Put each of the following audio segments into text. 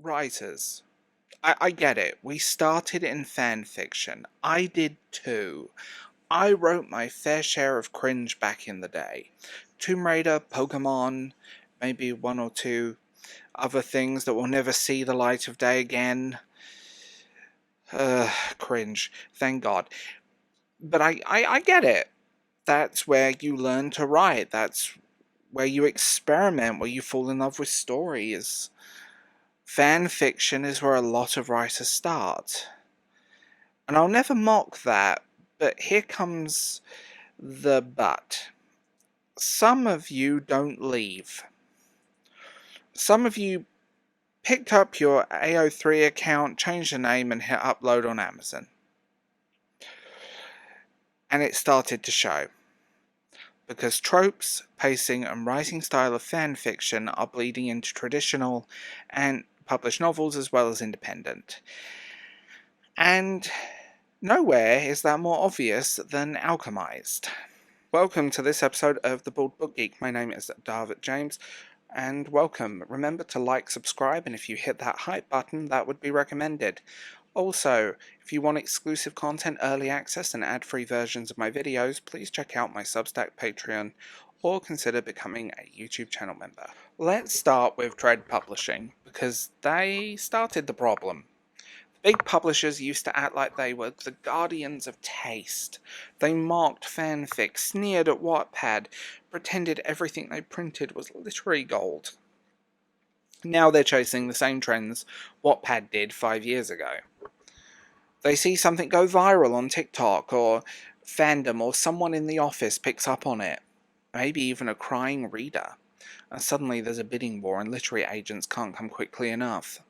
writers. I get it. We started in fan fiction. I did too. I wrote my fair share of cringe back in the day. Tomb Raider, Pokemon, maybe one or two other things that will never see the light of day again. Cringe. Thank God. But I get it. That's where you learn to write. That's where you experiment, where you fall in love with stories. Fan fiction is where a lot of writers start. And I'll never mock that, but here comes the but. Some of you don't leave. Some of you picked up your AO3 account, changed the name, and hit upload on Amazon. And it started to show. Because tropes, pacing, and writing style of fan fiction are bleeding into traditional and published novels as well as independent. And nowhere is that more obvious than alchemised. Welcome to this episode of The Bald Book Geek. My name is David James, and welcome. Remember to like, subscribe, and if you hit that hype button, that would be recommended. Also, if you want exclusive content, early access, and ad-free versions of my videos, please check out my Substack, Patreon, or consider becoming a YouTube channel member. Let's start with Dread Publishing, because they started the problem. Big publishers used to act like they were the guardians of taste. They mocked fanfic, sneered at Wattpad, pretended everything they printed was literary gold. Now they're chasing the same trends Wattpad did 5 years ago. They see something go viral on TikTok or fandom, or someone in the office picks up on it, maybe even a crying reader, and suddenly there's a bidding war and literary agents can't come quickly enough.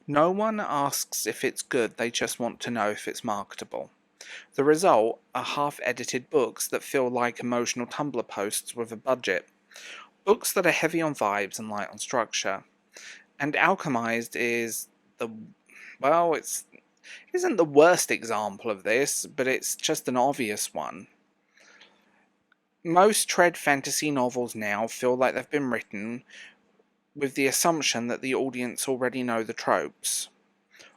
No one asks if it's good, they just want to know if it's marketable. The result are half-edited books that feel like emotional Tumblr posts with a budget. Books that are heavy on vibes and light on structure. And Alchemised is isn't the worst example of this, but it's just an obvious one. Most trad fantasy novels now feel like they've been written with the assumption that the audience already know the tropes,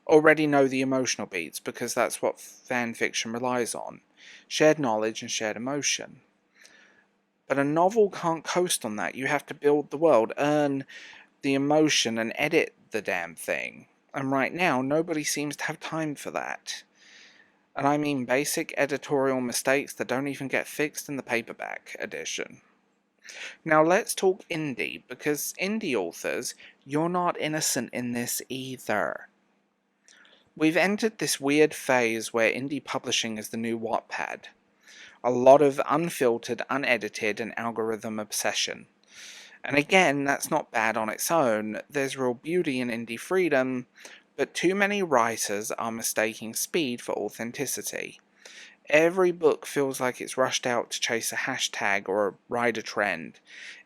already know the emotional beats, because that's what fan fiction relies on, shared knowledge and shared emotion. But a novel can't coast on that. You have to build the world, earn the emotion, and edit the damn thing. And right now, nobody seems to have time for that. And I mean basic editorial mistakes that don't even get fixed in the paperback edition. Now let's talk indie, because indie authors, you're not innocent in this either. We've entered this weird phase where indie publishing is the new Wattpad. A lot of unfiltered, unedited, and algorithm obsession. And again, that's not bad on its own. There's real beauty in indie freedom, but too many writers are mistaking speed for authenticity. Every book feels like it's rushed out to chase a hashtag or ride a trend.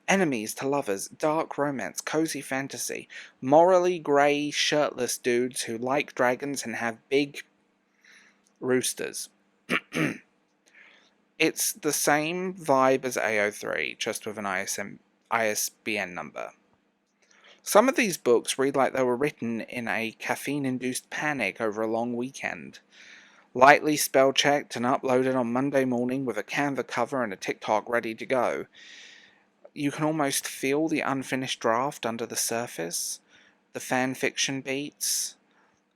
Enemies to lovers, dark romance, cozy fantasy, morally grey, shirtless dudes who like dragons and have big roosters. It's the same vibe as AO3, just with an ISBN number. Some of these books read like they were written in a caffeine-induced panic over a long weekend. Lightly spell-checked and uploaded on Monday morning with a Canva cover and a TikTok ready to go. You can almost feel the unfinished draft under the surface, the fan fiction beats,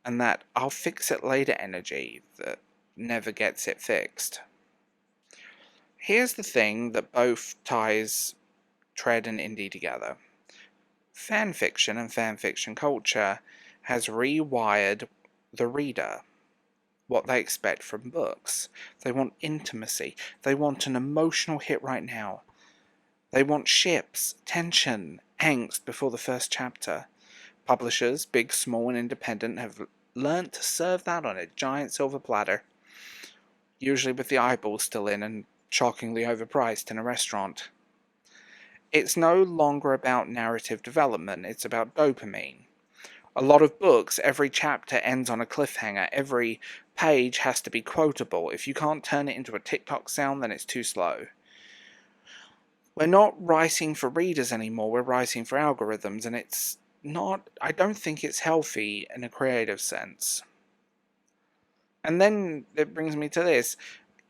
and that I'll fix it later energy that never gets it fixed. Here's the thing that both ties trad and indie together. Fanfiction and fanfiction culture has rewired the reader, what they expect from books. They want intimacy. They want an emotional hit right now. They want ships, tension, angst before the first chapter. Publishers, big, small, and independent, have learnt to serve that on a giant silver platter, usually with the eyeballs still in and shockingly overpriced in a restaurant. It's no longer about narrative development, it's about dopamine. A lot of books, every chapter ends on a cliffhanger, every page has to be quotable. If you can't turn it into a TikTok sound, then it's too slow. We're not writing for readers anymore, we're writing for algorithms, and it's I don't think it's healthy in a creative sense. And then it brings me to this.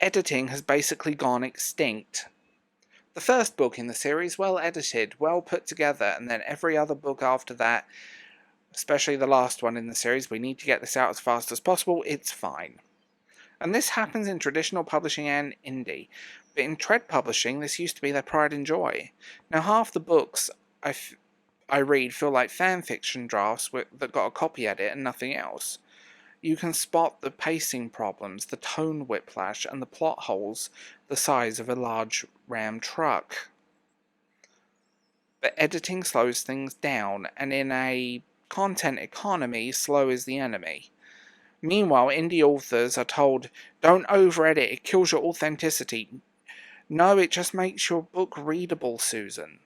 Editing has basically gone extinct. The first book in the series, well edited, well put together, and then every other book after that, especially the last one in the series, we need to get this out as fast as possible, it's fine. And this happens in traditional publishing and indie. But in trad publishing, this used to be their pride and joy. Now, half the books I read feel like fanfiction drafts that got a copy edit and nothing else. You can spot the pacing problems, the tone whiplash, and the plot holes the size of a large Ram truck. But editing slows things down, and in a content economy, slow is the enemy. Meanwhile, indie authors are told, don't over-edit, it kills your authenticity. No, it just makes your book readable, Susan.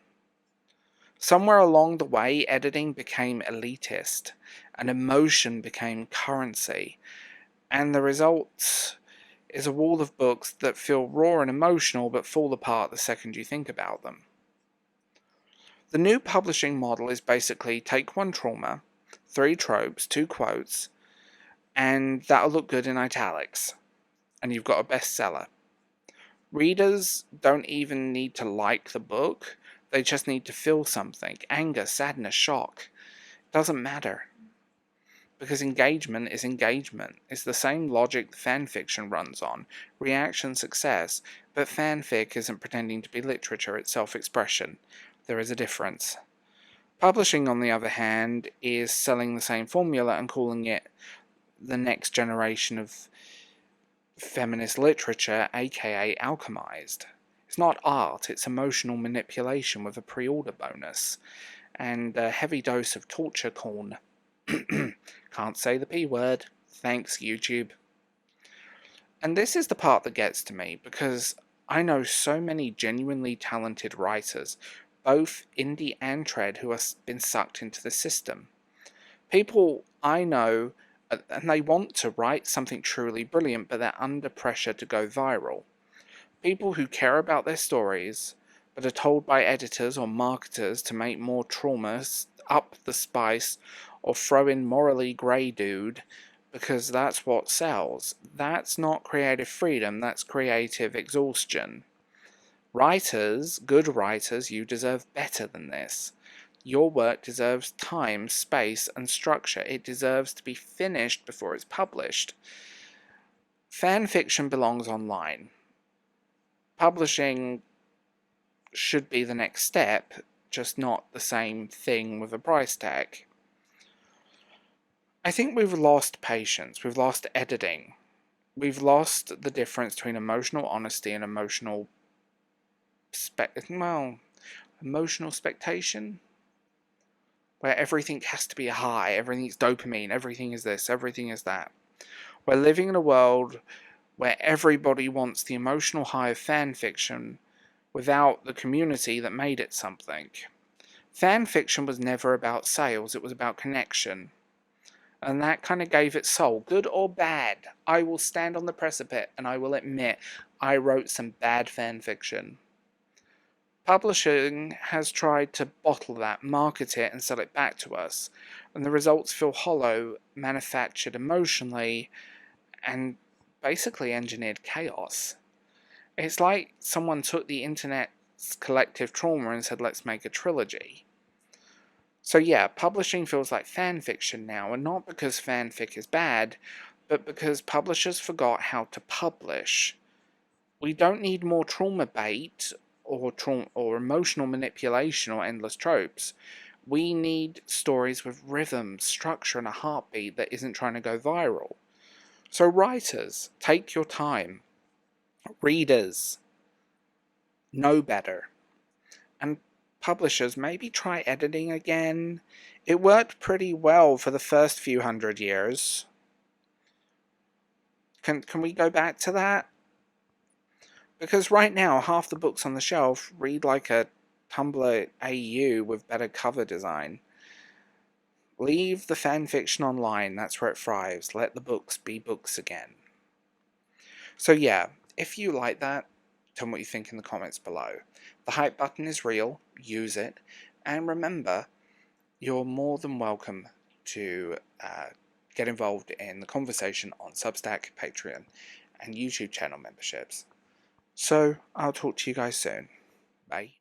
Somewhere along the way, editing became elitist, and emotion became currency, and the result is a wall of books that feel raw and emotional but fall apart the second you think about them. The new publishing model is basically take one trauma, 3 tropes, 2 quotes, and that'll look good in italics, and you've got a bestseller. Readers don't even need to like the book, they just need to feel something. Anger, sadness, shock. It doesn't matter. Because engagement is engagement. It's the same logic the fanfiction runs on. Reaction, success. But fanfic isn't pretending to be literature, it's self-expression. There is a difference. Publishing, on the other hand, is selling the same formula and calling it the next generation of feminist literature, aka alchemised. It's not art, it's emotional manipulation with a pre-order bonus, and a heavy dose of torture corn. Can't say the P word. Thanks, YouTube. And this is the part that gets to me, because I know so many genuinely talented writers, both indie and trad, who have been sucked into the system. People I know, and they want to write something truly brilliant, but they're under pressure to go viral. People who care about their stories, but are told by editors or marketers to make more trauma, up the spice, or throw in morally grey dude, because that's what sells. That's not creative freedom, that's creative exhaustion. Writers, good writers, you deserve better than this. Your work deserves time, space, and structure. It deserves to be finished before it's published. Fanfiction belongs online. Publishing should be the next step, just not the same thing with a price tag. I think we've lost patience, we've lost editing, we've lost the difference between emotional honesty and emotional expectation, where everything has to be a high, everything's dopamine, everything is this, everything is that. We're living in a world where everybody wants the emotional high of fanfiction without the community that made it something. Fanfiction was never about sales, it was about connection. And that kind of gave it soul, good or bad. I will stand on the precipice and I will admit I wrote some bad fanfiction. Publishing has tried to bottle that, market it, and sell it back to us, and the results feel hollow, manufactured emotionally, and basically engineered chaos. It's like someone took the internet's collective trauma and said, let's make a trilogy. So yeah, publishing feels like fanfiction now, and not because fanfic is bad, but because publishers forgot how to publish. We don't need more trauma bait, or emotional manipulation, or endless tropes. We need stories with rhythm, structure, and a heartbeat that isn't trying to go viral. So writers, take your time. Readers, know better. And publishers, maybe try editing again. It worked pretty well for the first few 100 years. Can we go back to that? Because right now, half the books on the shelf read like a Tumblr AU with better cover design. Leave the fanfiction online, that's where it thrives. Let the books be books again. So yeah, if you like that, tell me what you think in the comments below. The hype button is real, use it, and remember, you're more than welcome to get involved in the conversation on Substack, Patreon, and YouTube channel memberships. So I'll talk to you guys soon. Bye.